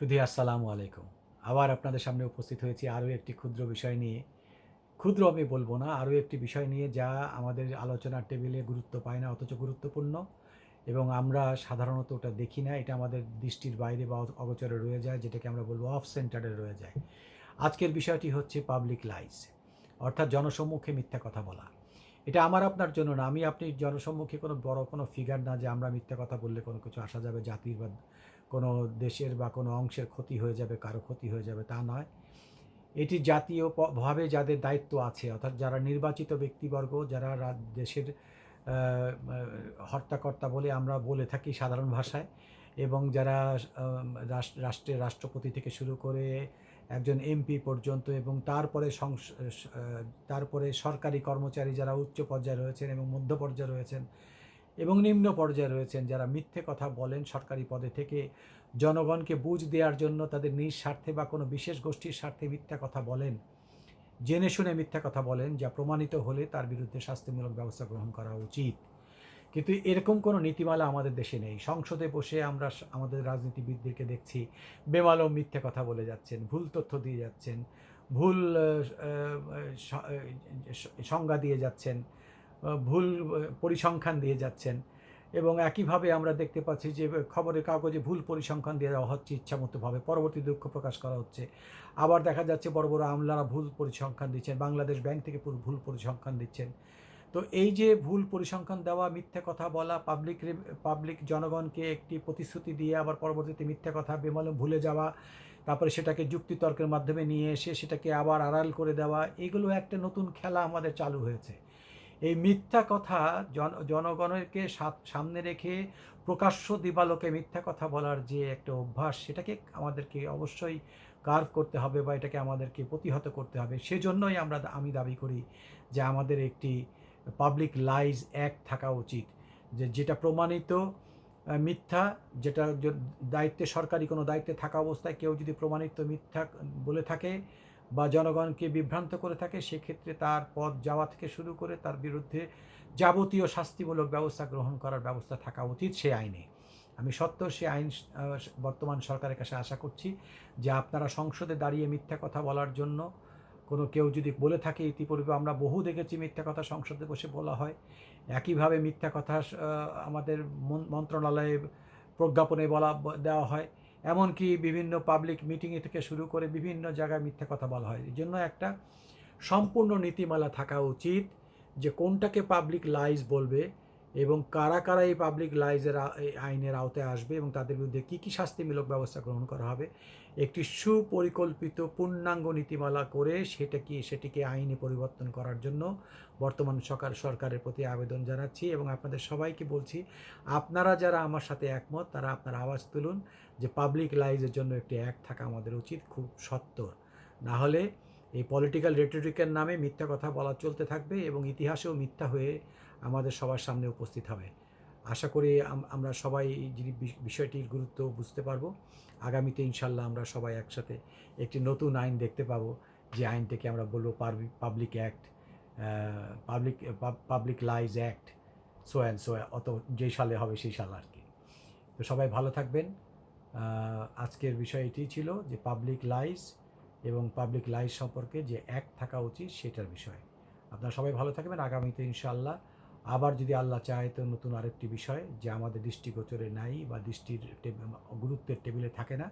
শুধু আসসালামু আলাইকুম। আবার আপনাদের সামনে উপস্থিত হয়েছি আরও একটি ক্ষুদ্র বিষয় নিয়ে। ক্ষুদ্র আমি বলবো না, আরও একটি বিষয় নিয়ে যা আমাদের আলোচনার টেবিলে গুরুত্ব পায় না অথচ গুরুত্বপূর্ণ, এবং আমরা সাধারণত ওটা দেখি না। এটা আমাদের দৃষ্টির বাইরে বা অগোচরে রয়ে যায়, যেটাকে আমরা বলবো অফ সেন্টারে রয়ে যায়। আজকের বিষয়টি হচ্ছে পাবলিক লাইস, অর্থাৎ জনসম্মুখে মিথ্যা কথা বলা। এটা আমার আপনার জন্য না, আমি আপনি জনসম্মুখে কোনো বড় কোনো ফিগার না যে আমরা মিথ্যা কথা বললে কোনো কিছু আসা যাবে, জাতির বা কোনো দেশের বা কোনো অংশের ক্ষতি হয়ে যাবে, কারো ক্ষতি হয়ে যাবে, তা নয়। এটি জাতীয় ভাবে যাদের দায়িত্ব আছে, অর্থাৎ যারা নির্বাচিত ব্যক্তিবর্গ, যারা দেশের হর্তাকর্তা বলে আমরা বলে থাকি সাধারণ ভাষায়, এবং যারা রাষ্ট্রের রাষ্ট্রপতি থেকে শুরু করে একজন এমপি পর্যন্ত, এবং তারপরে সরকারি কর্মচারী যারা উচ্চ পর্যায়ে রয়েছেন এবং মধ্য পর্যায়ে রয়েছেন এবং নিম্ন পর্যায়ে রয়েছেন, যারা মিথ্যে কথা বলেন সরকারি পদে থেকে জনগণকে বুঝ দেওয়ার জন্য তাদের নিজ স্বার্থে বা কোনো বিশেষ গোষ্ঠীর স্বার্থে মিথ্যা কথা বলেন, জেনে শুনে মিথ্যা কথা বলেন, যা প্রমাণিত হলে তার বিরুদ্ধে শাস্তিমূলক ব্যবস্থা গ্রহণ করা উচিত। কিন্তু এরকম কোনো নীতিমালা আমাদের দেশে নেই। সংসদে বসে আমরা আমাদের রাজনীতিবিদদেরকে দেখছি বেমালুম মিথ্যে কথা বলে যাচ্ছেন, ভুল তথ্য দিয়ে যাচ্ছেন, ভুল সংজ্ঞা দিয়ে যাচ্ছেন, ভুল পরিসংখ্যান দিয়ে যাচ্ছেন, এবং একইভাবে আমরা দেখতে পাচ্ছি যে খবরের কাগজে ভুল পরিসংখ্যান দিয়ে দেওয়া হচ্ছে ইচ্ছামতোভাবে, পরবর্তী দুঃখ প্রকাশ করা হচ্ছে। আবার দেখা যাচ্ছে বড় বড় আমলারা ভুল পরিসংখ্যান দিচ্ছেন, বাংলাদেশ ব্যাংক থেকে ভুল পরিসংখ্যান দিচ্ছেন। তো এই যে ভুল পরিসংখ্যান দেওয়া, মিথ্যা কথা বলা, পাবলিক জনগণকে একটি প্রতিশ্রুতি দিয়ে আবার পরবর্তীতে মিথ্যা কথা বেমালুম ভুলে যাওয়া, তারপরে সেটাকে যুক্তিতর্কের মাধ্যমে নিয়ে এসে সেটাকে আবার আড়াল করে দেওয়া, এগুলো একটা নতুন খেলা আমাদের চালু হয়েছে। এই মিথ্যা কথা জনগণকে সামনে রেখে প্রকাশ্য দিবালোকে মিথ্যা কথা বলার যে একটা অভ্যাস, সেটাকে আমাদেরকে অবশ্যই কার্ভ করতে হবে বা এটাকে আমাদেরকে প্রতিহত করতে হবে। সেজন্যই আমি দাবি করি যে আমাদের একটি পাবলিক লাইজ অ্যাক্ট থাকা উচিত, যেটা প্রমাণিত মিথ্যা, যেটা দায়িত্বে, সরকারি কোনো দায়িত্বে থাকা অবস্থায় কেউ যদি প্রমাণিত মিথ্যা বলে থাকে বা জনগণকে বিভ্রান্ত করে থাকে, সেক্ষেত্রে তার পদ যাওয়া থেকে শুরু করে তার বিরুদ্ধে যাবতীয় শাস্তিমূলক ব্যবস্থা গ্রহণ করার ব্যবস্থা থাকা উচিত সে আইনে। আমি সত্ত্বেও সে আইন বর্তমান সরকারের কাছে আশা করছি যে আপনারা সংসদে দাঁড়িয়ে মিথ্যা কথা বলার জন্য কোনো কেউ যদি বলে থাকে, ইতিপূর্বে আমরা বহু দেখেছি মিথ্যা কথা সংসদে বসে বলা হয়। একইভাবে মিথ্যা কথা আমাদের মন্ত্রণালয়ে প্রজ্ঞাপনে দেওয়া হয়, এমনকি বিভিন্ন পাবলিক মিটিংয়ে থেকে শুরু করে বিভিন্ন জায়গায় মিথ্যা কথা বলা হয়। এই জন্য একটা সম্পূর্ণ নীতিমালা থাকা উচিত যে কোনটাকে পাবলিক লাইজ বলবে এবং কারা কারা এই পাবলিক লাইজের আইনের আওতায় আসবে এবং তাদের বিরুদ্ধে কী কী শাস্তিমূলক ব্যবস্থা গ্রহণ করা হবে। একটি সুপরিকল্পিত পূর্ণাঙ্গ নীতিমালা করে সেটিকে আইনে পরিবর্তন করার জন্য বর্তমান সরকারের প্রতি আবেদন জানাচ্ছি, এবং আপনাদের সবাইকে বলছি, আপনারা যারা আমার সাথে একমত তারা আপনার আওয়াজ তুলুন যে পাবলিক লাইজের জন্য একটি অ্যাক্ট থাকা আমাদের উচিত খুব সত্বর। না হলে এই পলিটিক্যাল রেটরিকের নামে মিথ্যা কথা বলা চলতে থাকবে এবং ইতিহাসেও মিথ্যা হয়ে আমাদের সবার সামনে উপস্থিত হবে। আশা করি আমরা সবাই যদি বিষয়টির গুরুত্ব বুঝতে পারবো, আগামীতে ইনশাল্লাহ আমরা সবাই একসাথে একটি নতুন আইন দেখতে পাবো, যে আইনটাকে আমরা বলবো public act, public lies act, so and so, অত যেই সালে হবে সেই সাল আর কি। তো সবাই ভালো থাকবেন। আজকের বিষয় এটিই ছিল যে পাবলিক লাইজ এবং পাবলিক লাইজ সম্পর্কে যে অ্যাক্ট থাকা উচিত সেটার বিষয়। আপনারা সবাই ভালো থাকবেন। আগামীতে ইনশাআল্লাহ আবার যদি আল্লাহ চায় তো নতুন আরেকটি বিষয় যে আমাদের দৃষ্টিগোচরে নাই বা দৃষ্টির গুরুত্বের টেবিলে থাকে না,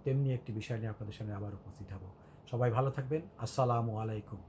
তেমনি একটি বিষয় নিয়ে আপনাদের সামনে আবার উপস্থিত হব। সবাই ভালো থাকবেন। আসসালামু আলাইকুম।